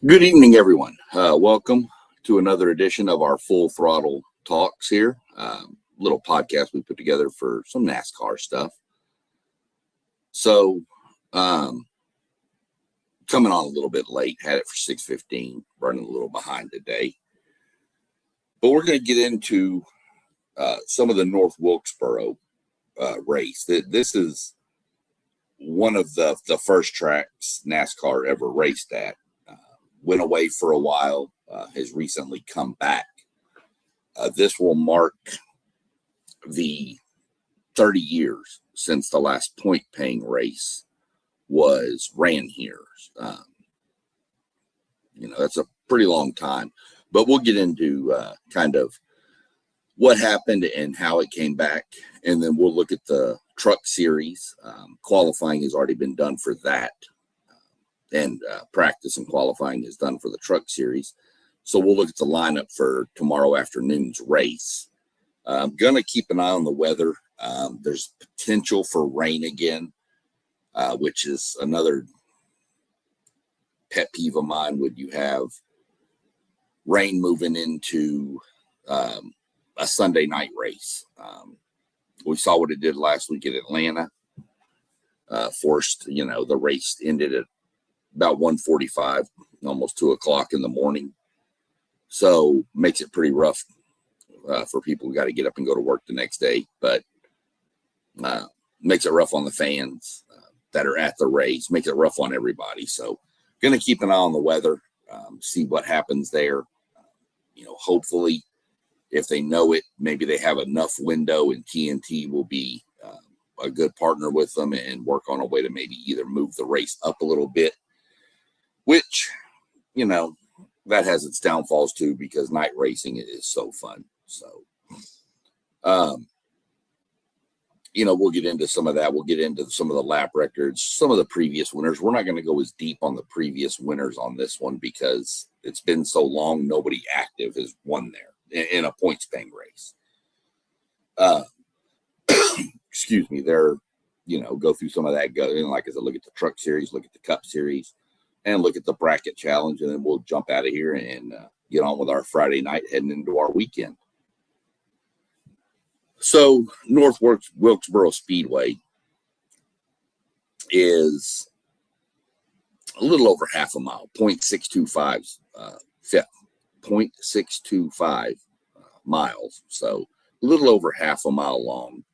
Good evening, everyone. Welcome to another edition of our Full Throttle Talks here. Little podcast we put together for some NASCAR stuff. So, coming on a little bit late, had it for 6:15, running a little behind today. But we're going to get into some of the North Wilkesboro race. This is one of the first tracks NASCAR ever raced at. Went away for a while, has recently come back. This will mark the 30 years since the last point-paying race was ran here. That's a pretty long time. But we'll get into kind of what happened and how it came back. And then we'll look at the truck series. Qualifying has already been done for that. And practice and qualifying is done for the truck series. So we'll look at the lineup for tomorrow afternoon's race. I'm going to keep an eye on the weather. There's potential for rain again, which is another pet peeve of mine. Would you have rain moving into a Sunday night race? We saw what it did last week at Atlanta. Forced, the race ended at about 1:45, almost 2 o'clock in the morning. So makes it pretty rough for people who got to get up and go to work the next day. But makes it rough on the fans that are at the race. Makes it rough on everybody. So going to keep an eye on the weather, see what happens there. Hopefully, if they know it, maybe they have enough window and TNT will be a good partner with them and work on a way to maybe either move the race up a little bit, which, that has its downfalls too, because night racing is so fun. So, we'll get into some of that. We'll get into some of the lap records, some of the previous winners. We're not going to go as deep on the previous winners on this one because it's been so long. Nobody active has won there in a points paying race. Excuse me. They're, go through some of that. Like I said, look at the truck series, look at the cup series, and look at the bracket challenge, and then we'll jump out of here and get on with our Friday night heading into our weekend. So North Wilkesboro Speedway is a little over half a mile, 0.625 miles. So a little over half a mile long.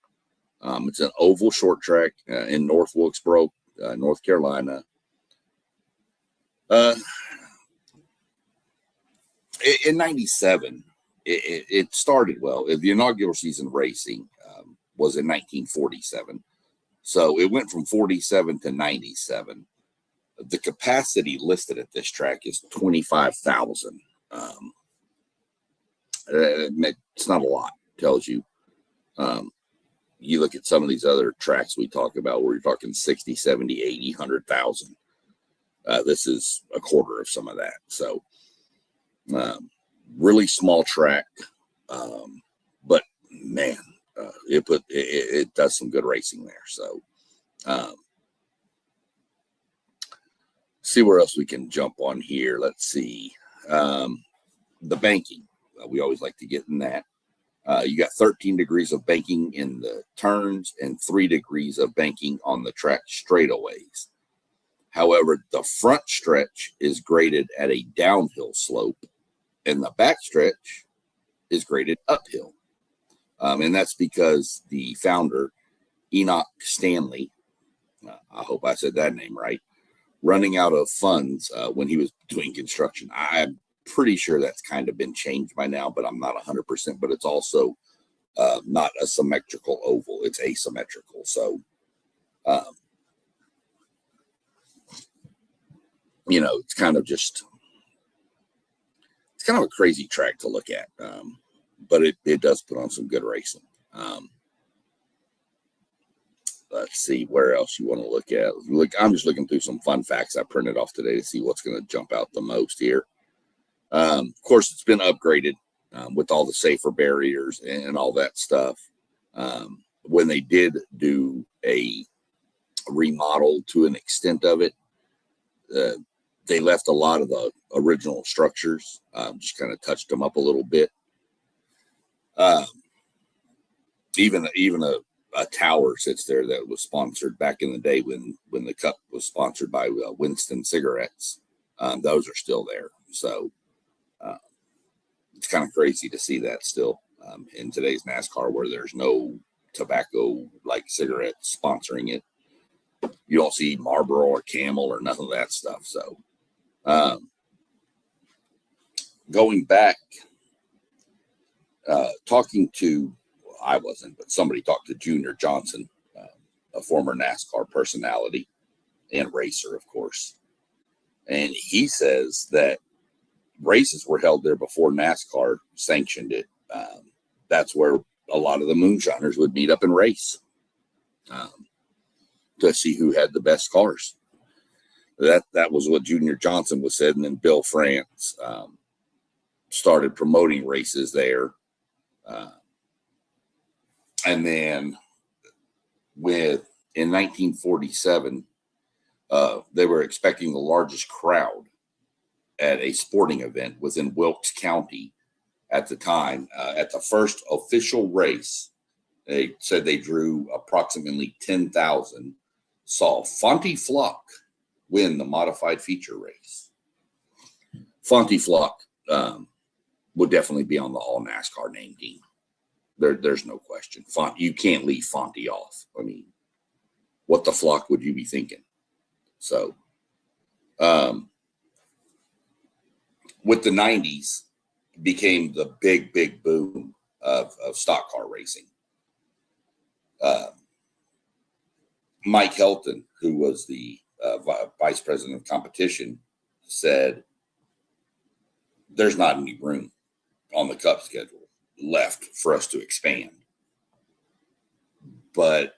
It's an oval short track in North Wilkesboro, North Carolina. In 97, it started well. The inaugural season racing was in 1947. So it went from 47 to 97. The capacity listed at this track is 25,000. It's not a lot, tells you. You look at some of these other tracks we talk about where you're talking 60, 70, 80, 100,000. This is a quarter of some of that. So really small track. But man, it does some good racing there. So see where else we can jump on here. Let's see. The banking. We always like to get in that. You got 13 degrees of banking in the turns and 3 degrees of banking on the track straightaways. However, the front stretch is graded at a downhill slope and the back stretch is graded uphill. And that's because the founder, Enoch Stanley, I hope I said that name right, running out of funds when he was doing construction. I'm pretty sure that's kind of been changed by now, but I'm not 100%. But it's also not a symmetrical oval. It's asymmetrical. So, it's kind of a crazy track to look at. But it does put on some good racing. Let's see where else you want to look at. I'm just looking through some fun facts I printed off today to see what's going to jump out the most here. Of course, it's been upgraded with all the safer barriers and all that stuff. When they did do a remodel to an extent of it, they left a lot of the original structures. Just kind of touched them up a little bit. Even a tower sits there that was sponsored back in the day when the Cup was sponsored by Winston cigarettes. Those are still there. So it's kind of crazy to see that still in today's NASCAR, where there's no tobacco like cigarettes sponsoring it. You don't see Marlboro or Camel or none of that stuff. So going back, talking to, I wasn't, but somebody talked to Junior Johnson, a former NASCAR personality and racer, of course. And he says that races were held there before NASCAR sanctioned it. That's where a lot of the moonshiners would meet up and race to see who had the best cars. That was what Junior Johnson was said. And then Bill France started promoting races there. And then in 1947, they were expecting the largest crowd at a sporting event within Wilkes County at the time. At the first official race, they said they drew approximately 10,000, saw Fonty Flock win the modified feature race. Fonty Flock would definitely be on the all NASCAR name team. There's no question. You can't leave Fonty off. I mean, what the flock would you be thinking? So, with the 90s, became the big boom of stock car racing. Mike Helton, who was the vice president of competition, said there's not any room on the Cup schedule left for us to expand. But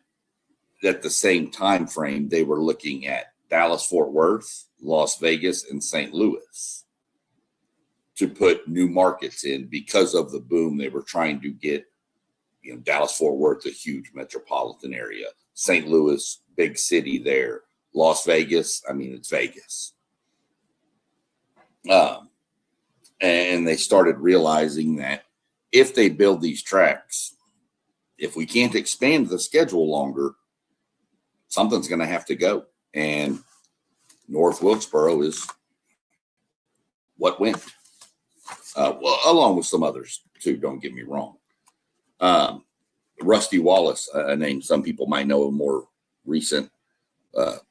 at the same time frame, they were looking at Dallas, Fort Worth, Las Vegas, and St. Louis to put new markets in because of the boom. They were trying to get, Dallas, Fort Worth, a huge metropolitan area. St. Louis, big city there. Las Vegas, I mean, it's Vegas. And they started realizing that if they build these tracks, if we can't expand the schedule longer, something's going to have to go. And North Wilkesboro is what went. Well, along with some others too, don't get me wrong. Rusty Wallace, a name some people might know, a more recent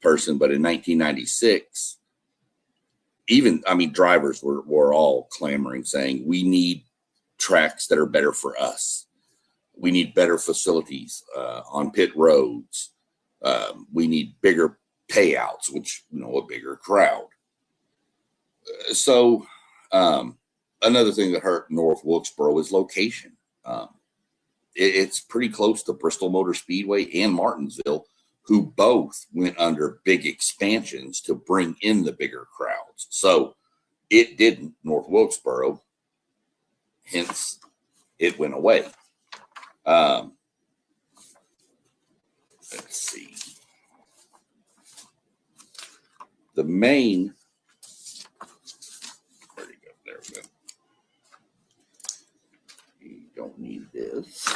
person, but in 1996, drivers were all clamoring, saying, we need tracks that are better for us. We need better facilities on pit roads. We need bigger payouts, which, a bigger crowd. So another thing that hurt North Wilkesboro is location. It's pretty close to Bristol Motor Speedway and Martinsville, who both went under big expansions to bring in the bigger crowds. So it didn't, North Wilkesboro, hence it went away. Let's see. The main, where'd it go? There we go. You don't need this.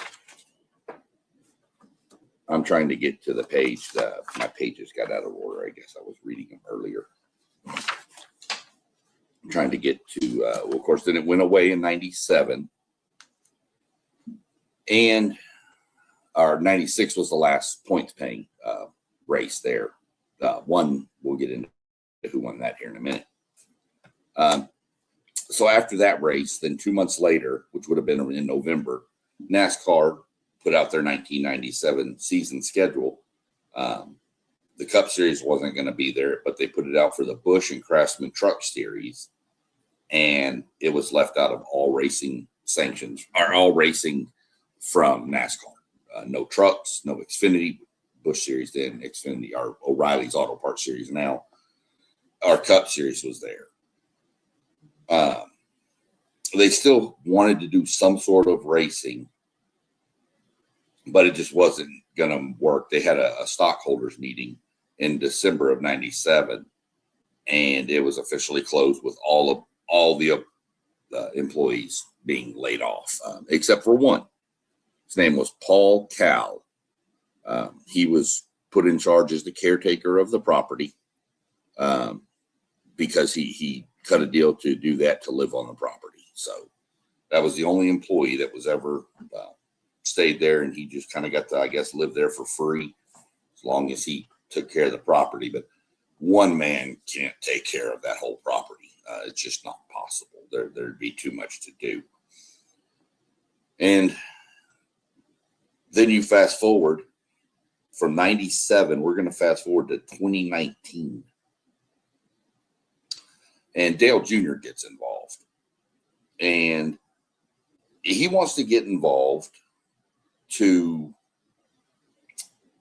I'm trying to get to the page. My pages got out of order. I guess I was reading them earlier. I'm trying to get to, of course, then it went away in 97. And our 96 was the last points paying race there. We'll get into who won that here in a minute. So after that race, then 2 months later, which would have been in November, NASCAR put out their 1997 season schedule. The Cup Series wasn't going to be there, but they put it out for the Busch and Craftsman Truck Series, and it was left out of all racing sanctions, or all racing from NASCAR. No trucks, no Xfinity, Busch Series then, Xfinity, or O'Reilly's Auto Parts Series now. Our Cup Series was there. They still wanted to do some sort of racing, but it just wasn't going to work. They had a stockholders meeting in December of 97, and it was officially closed with all the employees being laid off, except for one. His name was Paul Cal. He was put in charge as the caretaker of the property because he cut a deal to do that to live on the property. So that was the only employee that was ever stayed there, and he just kind of got to, I guess, live there for free as long as he took care of the property. But one man can't take care of that whole property. It's just not possible. There'd be too much to do. And then you fast forward from 97, we're going to fast forward to 2019. And Dale Jr. gets involved. And he wants to get involved to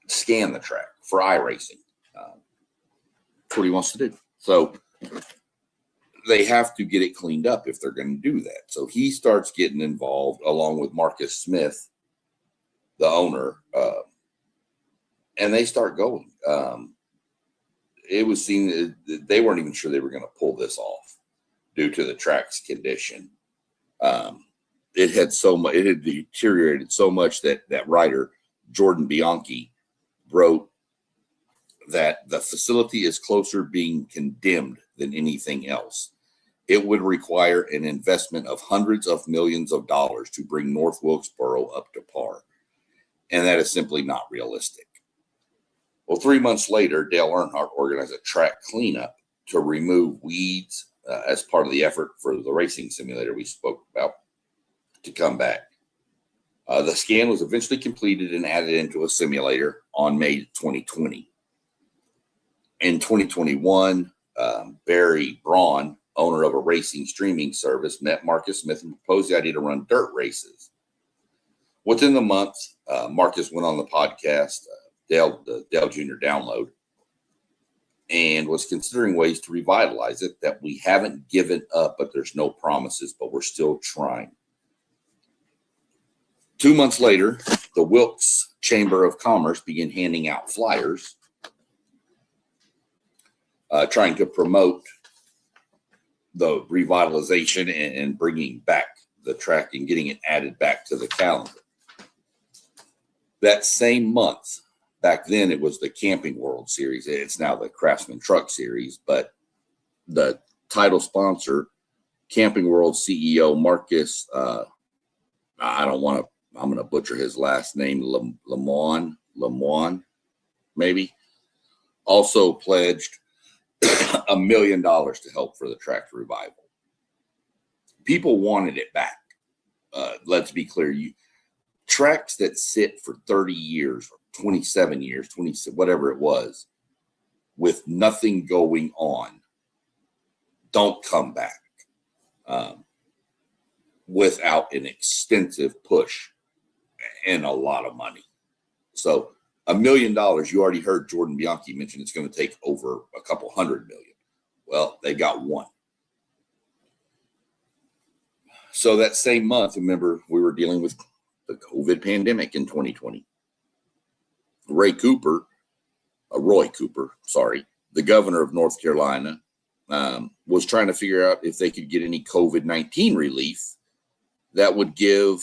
scan the track for iRacing. That's what he wants to do. So they have to get it cleaned up if they're going to do that. So he starts getting involved along with Marcus Smith, the owner, and they start going. It was seen that they weren't even sure they were going to pull this off due to the track's condition. It had deteriorated so much that writer Jordan Bianchi wrote that the facility is closer being condemned than anything else. It would require an investment of hundreds of millions of dollars to bring North Wilkesboro up to par. And that is simply not realistic. Well, 3 months later, Dale Earnhardt organized a track cleanup to remove weeds as part of the effort for the racing simulator we spoke about to come back. The scan was eventually completed and added into a simulator on May 2020. In 2021, Barry Braun, owner of a racing streaming service, met Marcus Smith and proposed the idea to run dirt races. Within the month, Marcus went on the podcast, the Dale Jr. Download, and was considering ways to revitalize it. That we haven't given up, but there's no promises, but we're still trying. 2 months later, the Wilkes Chamber of Commerce began handing out flyers trying to promote the revitalization and bringing back the track and getting it added back to the calendar. That same month, back then it was the Camping World Series. It's now the Craftsman Truck Series, but the title sponsor, Camping World CEO Marcus, I'm going to butcher his last name, Lemoine, maybe, also pledged $1 million to help for the track's revival. People wanted it back. Let's be clear. Tracks that sit for 30 years, or 27 years, 20, whatever it was, with nothing going on, don't come back without an extensive push and a lot of money. So $1 million, you already heard Jordan Bianchi mention it's going to take over a couple $100 million. Well, they got one. So that same month, remember, we were dealing with the COVID pandemic in 2020. Roy Cooper, the governor of North Carolina, was trying to figure out if they could get any COVID-19 relief that would give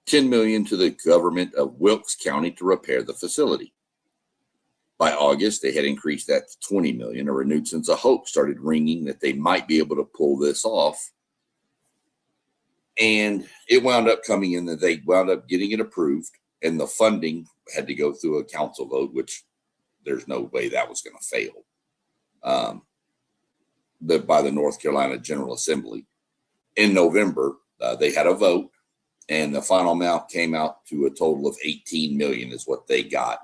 $10 million to the government of Wilkes County to repair the facility. By August, they had increased that to $20 million. A renewed sense of hope started ringing that they might be able to pull this off. And it wound up coming in that they wound up getting it approved, and the funding had to go through a council vote, which there's no way that was going to fail. By the North Carolina General Assembly. In November, they had a vote, and the final amount came out to a total of $18 million is what they got.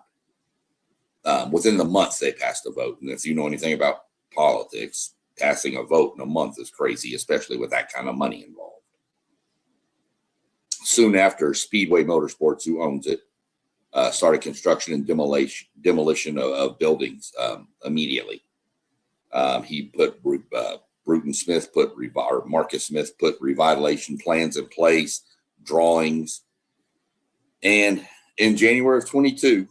Within the month, they passed a vote. And if you know anything about politics, passing a vote in a month is crazy, especially with that kind of money involved. Soon after, Speedway Motorsports, who owns it, started construction and demolition of buildings immediately. Marcus Smith put revitalization plans in place, drawings. And in January of 22,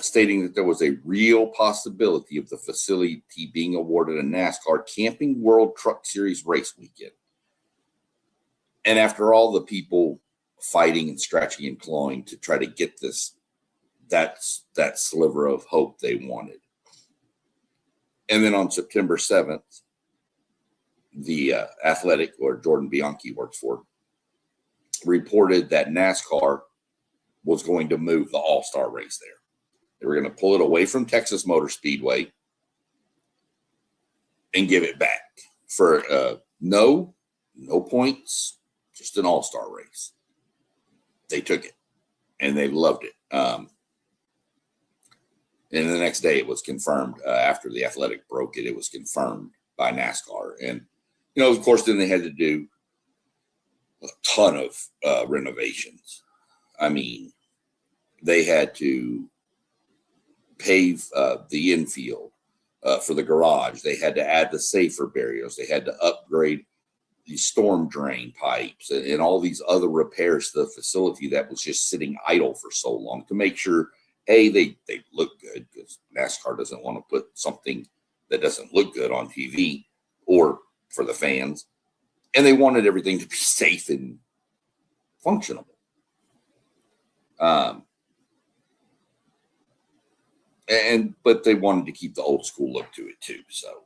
stating that there was a real possibility of the facility being awarded a NASCAR Camping World Truck Series race weekend. And after all the people fighting and scratching and clawing to try to get that sliver of hope they wanted. And then on September 7th, the Athletic, or Jordan Bianchi works for, reported that NASCAR was going to move the All-Star race there. They were going to pull it away from Texas Motor Speedway and give it back for no points, just an all-star race. They took it and they loved it. And the next day it was confirmed after the Athletic broke it. It was confirmed by NASCAR. And, of course, then they had to do a ton of renovations. I mean, they had to pave the infield for the garage. They had to add the safer barriers. They had to upgrade the storm drain pipes and all these other repairs to the facility that was just sitting idle for so long to make sure, A, they look good, because NASCAR doesn't want to put something that doesn't look good on TV or for the fans. And they wanted everything to be safe and functional. But they wanted to keep the old school look to it too. So,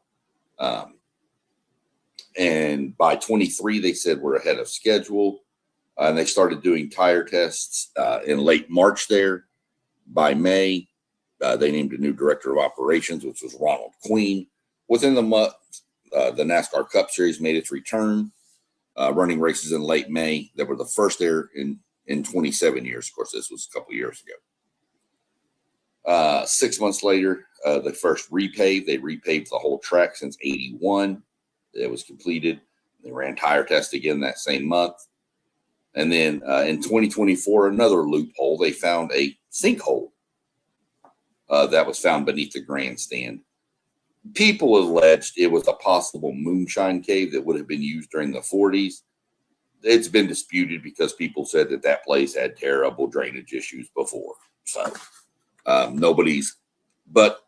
and by 23, they said we're ahead of schedule. And they started doing tire tests in late March there. By May, they named a new director of operations, which was Ronald Queen. Within the month, the NASCAR Cup Series made its return, running races in late May. They were the first there in 27 years. Of course, this was a couple years ago. 6 months later, the first repave. They repaved the whole track since 81. It was completed. They ran tire tests again that same month. And then in 2024, another loophole. They found a sinkhole that was found beneath the grandstand. People alleged it was a possible moonshine cave that would have been used during the 40s. It's been disputed because people said that place had terrible drainage issues before. So but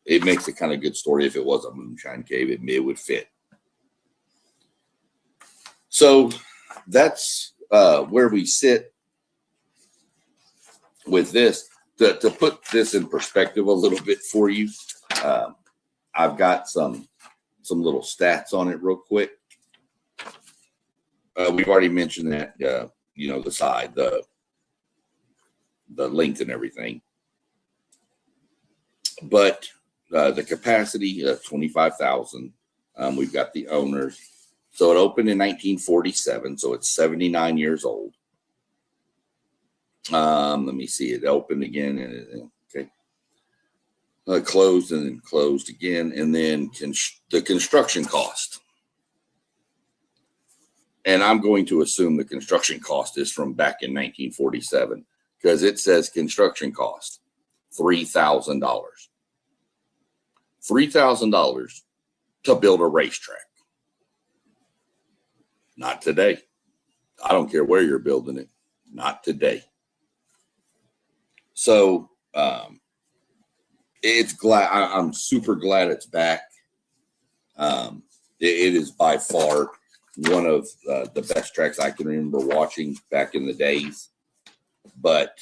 it makes a kind of good story. If it was a moonshine cave, it would fit. So that's where we sit with this. To put this in perspective a little bit for you, I've got some little stats on it real quick. We've already mentioned that, the side, the length and everything. But the capacity, 25,000. We've got the owners. So it opened in 1947, so it's 79 years old. Let me see. It opened again, and closed and then closed again, and then the construction cost. And I'm going to assume the construction cost is from back in 1947 because it says construction cost $3,000. $3,000 to build a racetrack. Not today. I don't care where you're building it. Not today. So I'm super glad it's back. It is by far one of the best tracks I can remember watching back in the days. But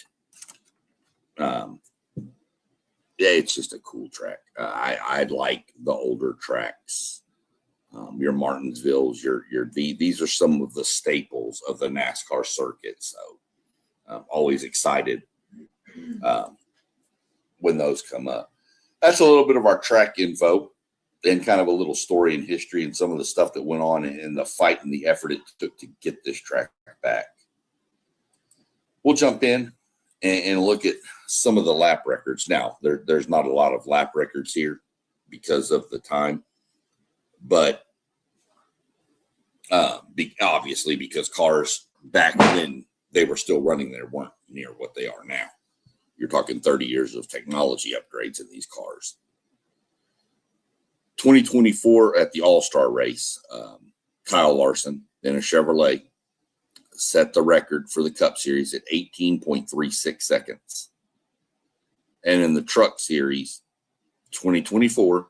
it's just a cool track. I like the older tracks. Your Martinsvilles, these are some of the staples of the NASCAR circuit. So I'm always excited when those come up. That's a little bit of our track info and kind of a little story and history and some of the stuff that went on in the fight and the effort it took to get this track back. We'll jump in and look at some of the lap records. Now, there's not a lot of lap records here because of the time, but obviously because cars back when they were still running there weren't near what they are now. You're talking 30 years of technology upgrades in these cars. 2024 at the All-Star race, Kyle Larson in a Chevrolet set the record for the Cup Series at 18.36 seconds. And in the truck series, 2024,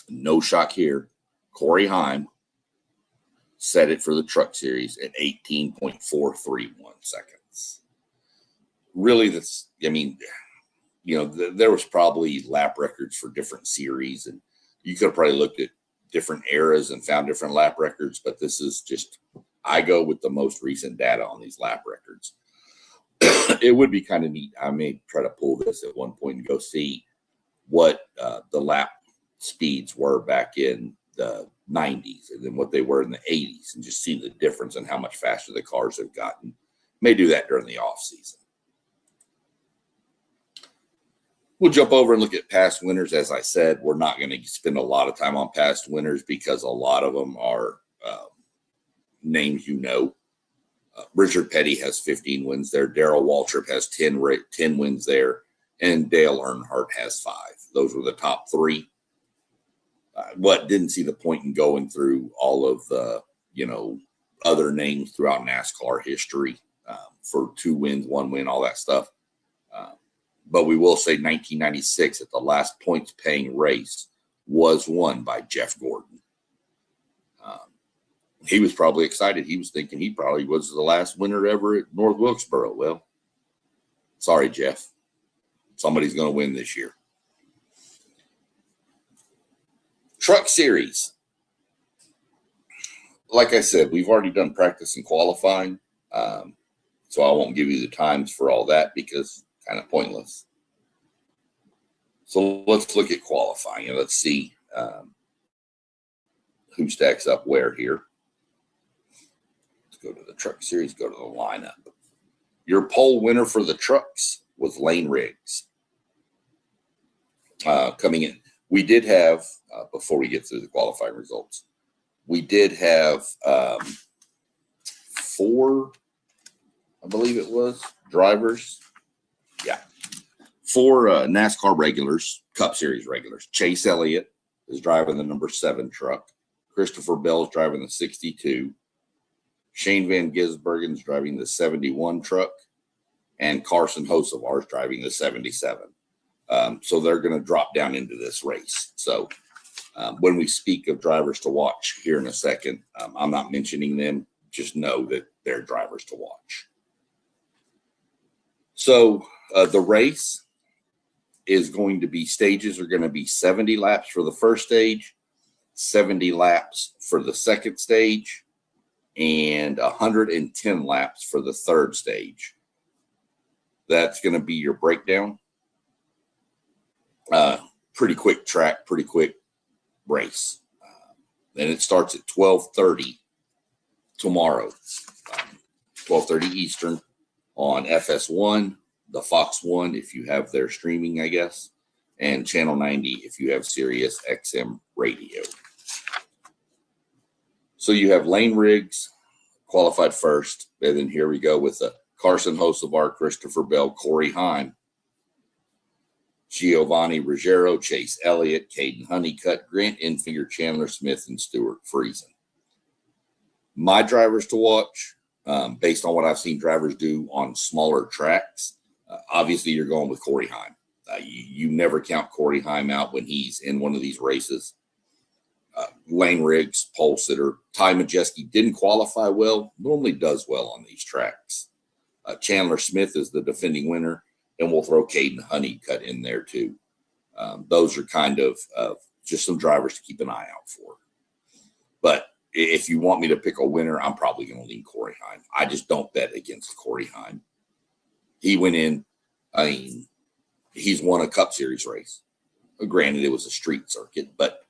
no shock here, Corey Heim set it for the truck series at 18.431 seconds. Really, that's, I mean, you know, there was probably lap records for different series, and you could have probably looked at different eras and found different lap records, but this is just, I go with the most recent data on these lap records. It would be kind of neat. I may try to pull this at one point and go see what the lap speeds were back in the 90s and then what they were in the 80s, and just see the difference in how much faster the cars have gotten. May do that during the off season. We'll jump over and look at past winners. As I said, we're not going to spend a lot of time on past winners because a lot of them are names you know. Richard Petty has 15 wins there. Darrell Waltrip has 10 wins there. And Dale Earnhardt has 5. Those were the top 3. Didn't see the point in going through all of the, you know, other names throughout NASCAR history for 2 wins, 1 win, all that stuff. But we will say 1996 at the last points paying race was won by Jeff Gordon. He was probably excited. He was thinking he probably was the last winner ever at North Wilkesboro. Well, sorry, Jeff. Somebody's going to win this year. Truck series. Like I said, we've already done practice and qualifying. So I won't give you the times for all that because kind of pointless. So let's look at qualifying and let's see who stacks up where here. Let's go to the truck series, go to the lineup. Your pole winner for the trucks was Lane Riggs. Coming in, we did have, before we get through the qualifying results, we did have 4, I believe it was, drivers. Yeah. 4 NASCAR regulars, Cup Series regulars. Chase Elliott is driving the number 7 truck. Christopher Bell is driving the 62. Shane Van Gisbergen is driving the 71 truck. And Carson Hocevar is driving the 77. So they're going to drop down into this race. So when we speak of drivers to watch here in a second, I'm not mentioning them. Just know that they're drivers to watch. So the race is going to be, stages are going to be 70 laps for the first stage, 70 laps for the second stage, and 110 laps for the third stage. That's going to be your breakdown. Pretty quick track, pretty quick race. And it starts at 12:30 tomorrow, 12:30 Eastern on FS1, the Fox 1 if you have their streaming, I guess, and Channel 90 if you have Sirius XM radio. So you have Lane Riggs qualified first, and then here we go with Carson Hocevar, Christopher Bell, Corey Heim, Giovanni Ruggiero, Chase Elliott, Caden Honeycutt, Grant Enfinger, Chandler Smith, and Stuart Friesen. My drivers to watch, based on what I've seen drivers do on smaller tracks, obviously you're going with Corey Heim. You never count Corey Heim out when he's in one of these races. Lane Riggs, pole sitter. Ty Majeski didn't qualify well, normally does well on these tracks. Chandler Smith is the defending winner, and we'll throw Caden Honeycutt in there too. Those are kind of just some drivers to keep an eye out for. But if you want me to pick a winner, I'm probably going to lean Corey Heim. I just don't bet against Corey Heim. He went in, I mean, he's won a Cup Series race. Granted, it was a street circuit, but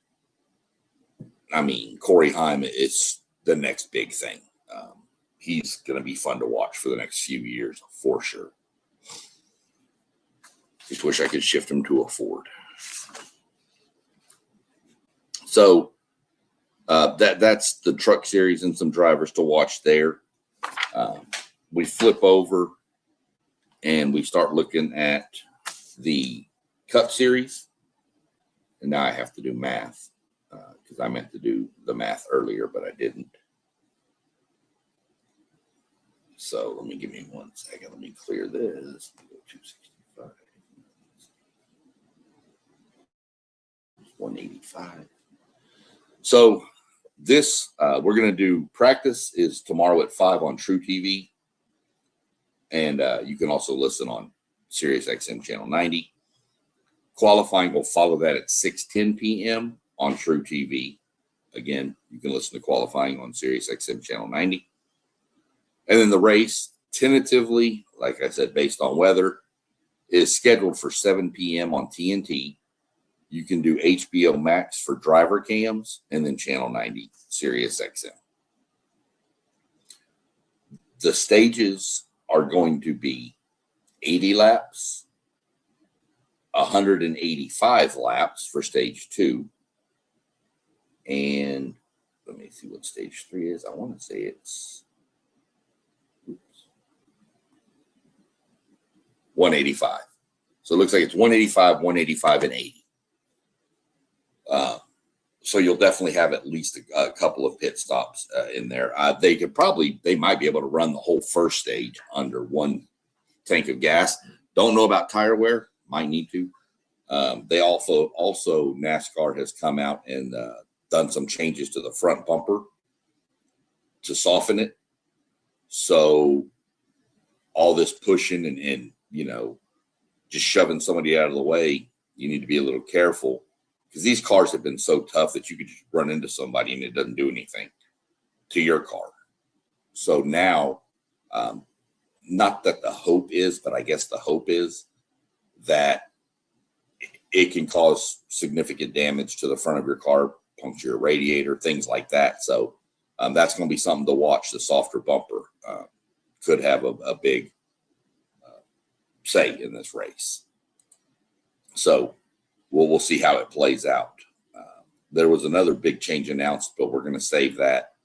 I mean, Corey Heim is the next big thing. He's going to be fun to watch for the next few years, for sure. Just wish I could shift him to a Ford. So that's the truck series and some drivers to watch there. We flip over and we start looking at the Cup Series. And now I have to do math because I meant to do the math earlier, but I didn't. So give me 1 second. Let me clear this. Go 265. 185. So this, we're going to do practice is tomorrow at 5 on True TV. And you can also listen on Sirius XM Channel 90. Qualifying will follow that at 6:10 p.m. on True TV. Again, you can listen to qualifying on Sirius XM Channel 90. And then the race, tentatively, like I said, based on weather, is scheduled for 7 p.m. on TNT. You can do HBO Max for driver cams, and then Channel 90, Sirius XM. The stages are going to be 80 laps, 185 laps for stage 2. And let me see what stage 3 is. I want to say it's 185. So it looks like it's 185, 185, and 80. So you'll definitely have at least a couple of pit stops in there. They might be able to run the whole first stage under one tank of gas. Don't know about tire wear. Might need to. They also NASCAR has come out and done some changes to the front bumper to soften it. So all this pushing and just shoving somebody out of the way, you need to be a little careful, because these cars have been so tough that you could just run into somebody and it doesn't do anything to your car. So now, not that the hope is, but I guess the hope is that it can cause significant damage to the front of your car, puncture your radiator, things like that. So that's going to be something to watch. The softer bumper could have a big say in this race. So we'll see how it plays out. There was another big change announced, but we're going to save that.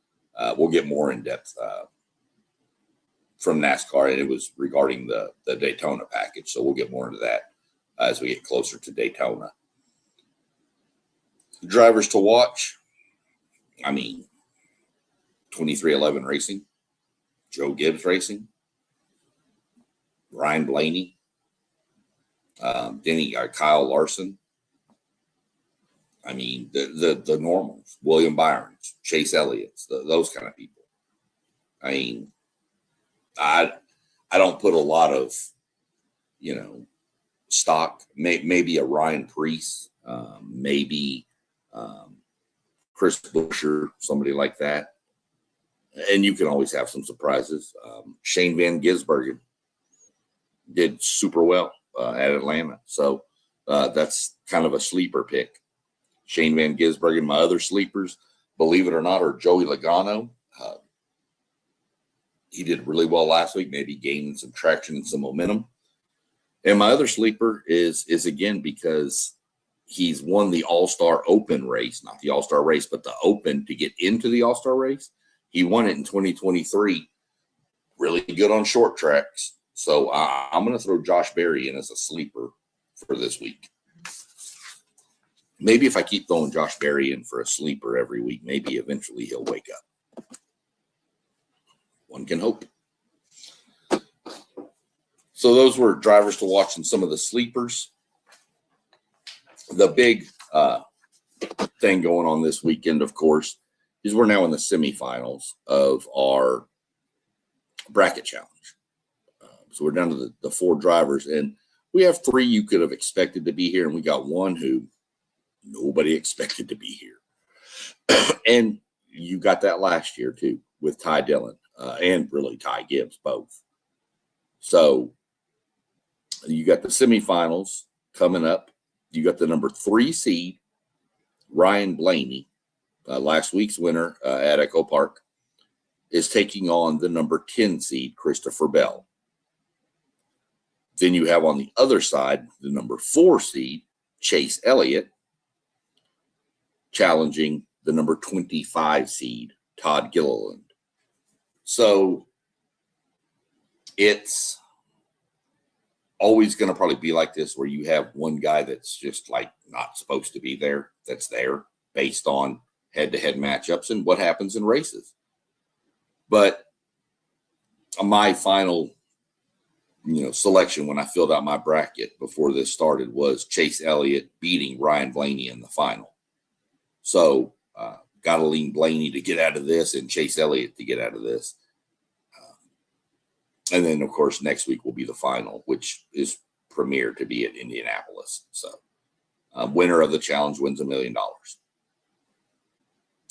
We'll get more in depth from NASCAR, and it was regarding the Daytona package. So we'll get more into that as we get closer to Daytona. Drivers to watch. 2311 Racing, Joe Gibbs Racing, Ryan Blaney, Kyle Larson. The normals, William Byrons, Chase Elliott's, those kind of people. I don't put a lot of, stock. Maybe a Ryan Preece, maybe Chris Buescher, somebody like that. And you can always have some surprises. Shane Van Gisbergen did super well at Atlanta. So that's kind of a sleeper pick. Shane Van Gisbergen. My other sleepers, believe it or not, are Joey Logano. He did really well last week, maybe gaining some traction and some momentum. And my other sleeper is again, because he's won the All-Star Open race, not the All-Star race, but the Open to get into the All-Star race. He won it in 2023. Really good on short tracks. So I'm going to throw Josh Berry in as a sleeper for this week. Maybe if I keep throwing Josh Berry in for a sleeper every week, maybe eventually he'll wake up. One can hope. So those were drivers to watch and some of the sleepers. The big thing going on this weekend, of course, is we're now in the semifinals of our bracket challenge. So we're down to the 4 drivers, and we have 3 you could have expected to be here, and we got 1 who nobody expected to be here. And you got that last year too with Ty Dillon and really Ty Gibbs both. So you got the semifinals coming up. You got the number 3 seed, Ryan Blaney, last week's winner at Echo Park, is taking on the number 10 seed, Christopher Bell. Then you have on the other side, the number 4 seed, Chase Elliott, challenging the number 25 seed, Todd Gilliland. So it's always going to probably be like this, where you have one guy that's just like not supposed to be there, that's there based on head-to-head matchups and what happens in races. But my final selection when I filled out my bracket before this started was Chase Elliott beating Ryan Blaney in the final. So got to lean Blaney to get out of this and Chase Elliott to get out of this. And then, of course, next week will be the final, which is premiered to be at Indianapolis. So winner of the challenge wins $1 million.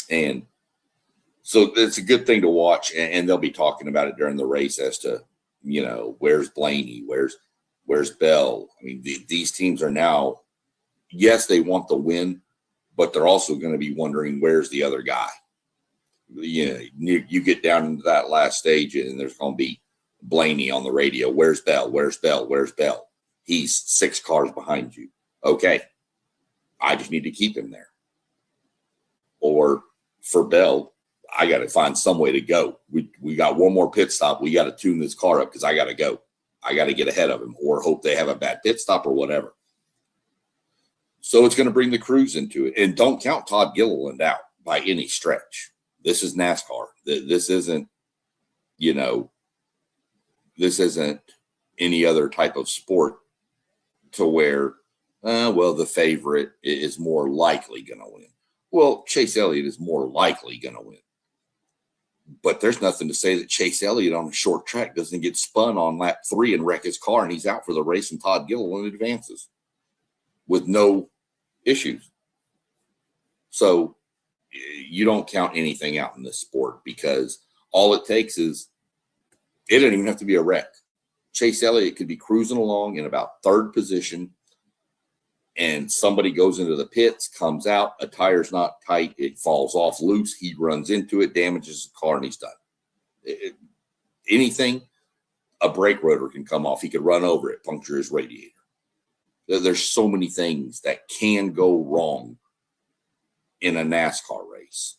And so it's a good thing to watch. And they'll be talking about it during the race as to, where's Blaney? Where's Bell? I mean, these teams are now, yes, they want the win, but they're also going to be wondering, where's the other guy? You get down into that last stage and there's going to be Blaney on the radio. Where's Bell? Where's Bell? Where's Bell? He's 6 cars behind you. Okay. I just need to keep him there. Or for Bell, I got to find some way to go. We got one more pit stop. We got to tune this car up because I got to go. I got to get ahead of him or hope they have a bad pit stop or whatever. So it's going to bring the crews into it. And don't count Todd Gilliland out by any stretch. This is NASCAR. This isn't, this isn't any other type of sport to where, the favorite is more likely going to win. Well, Chase Elliott is more likely going to win. But there's nothing to say that Chase Elliott on a short track doesn't get spun on lap 3 and wreck his car and he's out for the race and Todd Gilliland advances with no issues. So you don't count anything out in this sport because all it takes is, it doesn't even have to be a wreck. Chase Elliott could be cruising along in about 3rd position and somebody goes into the pits, comes out, a tire's not tight, it falls off loose, he runs into it, damages the car, and he's done. Anything, a brake rotor can come off. He could run over it, puncture his radiator. There's so many things that can go wrong in a NASCAR race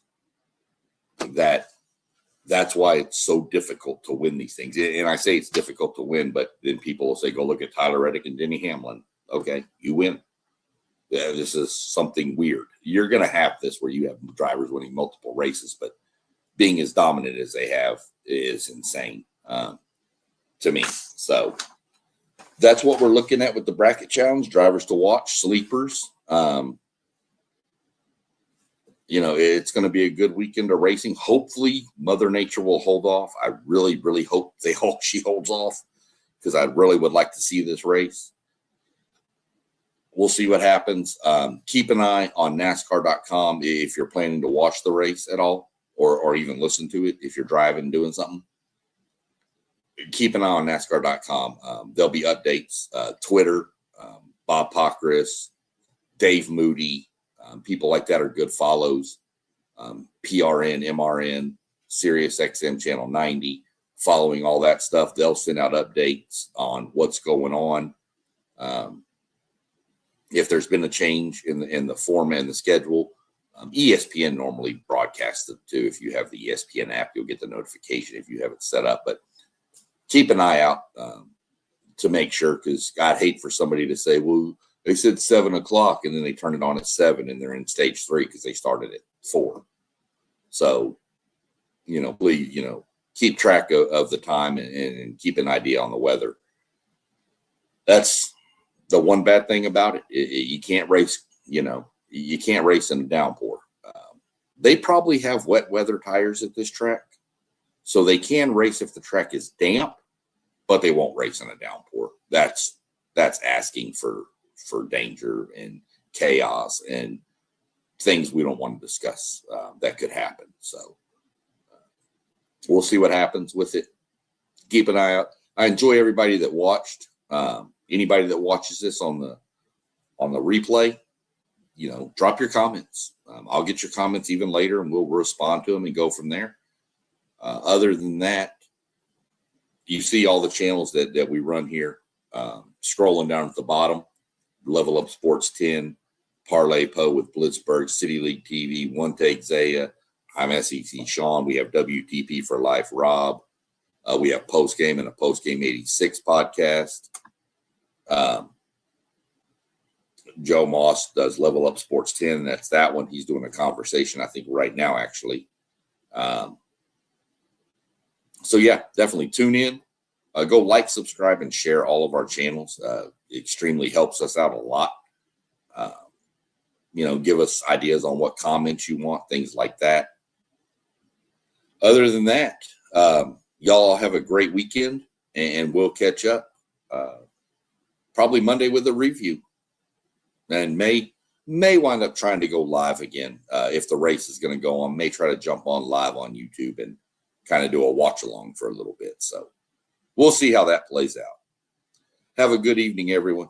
that's why it's so difficult to win these things. And I say it's difficult to win, but then people will say, go look at Tyler Reddick and Denny Hamlin. Okay, you win. Yeah, this is something weird. You're going to have this where you have drivers winning multiple races, but being as dominant as they have is insane to me. So that's what we're looking at with the bracket challenge. Drivers to watch, sleepers. It's going to be a good weekend of racing. Hopefully, Mother Nature will hold off. I really, really hope she holds off because I really would like to see this race. We'll see what happens. Keep an eye on NASCAR.com if you're planning to watch the race at all or even listen to it if you're driving and doing something. Keep an eye on NASCAR.com. There'll be updates. Twitter, Bob Pockris, Dave Moody, people like that are good follows. PRN, MRN, Sirius XM Channel 90, following all that stuff. They'll send out updates on what's going on. If there's been a change in the format and the schedule, ESPN normally broadcasts it too. If you have the ESPN app, you'll get the notification if you have it set up. But keep an eye out to make sure, because I'd hate for somebody to say, well, they said 7 o'clock and then they turn it on at 7 and they're in stage 3 because they started at 4. So, please, keep track of the time and keep an idea on the weather. That's the one bad thing about it. You can't race, you can't race in a downpour. They probably have wet weather tires at this track, so they can race if the track is damp, but they won't race in a downpour. That's asking for danger and chaos and things we don't want to discuss that could happen. So we'll see what happens with it. Keep an eye out. I enjoy everybody that watched. Anybody that watches this on the replay, drop your comments. I'll get your comments even later and we'll respond to them and go from there. Other than that, you see all the channels that we run here. Scrolling down at the bottom, Level Up Sports 10, Parlay Po with Blitzburg, City League TV, One Take Zaya. I'm SEC Sean. We have WTP for Life Rob. We have Post Game and a Post Game 86 podcast. Joe Moss does Level Up Sports 10. That's that one. He's doing a conversation, I think, right now, actually. So, yeah, definitely tune in. Go like, subscribe, and share all of our channels. It extremely helps us out a lot. Give us ideas on what comments you want, things like that. Other than that, y'all have a great weekend, and we'll catch up probably Monday with a review, and may wind up trying to go live again if the race is going to go on. May try to jump on live on YouTube and kind of do a watch along for a little bit. So we'll see how that plays out. Have a good evening, everyone.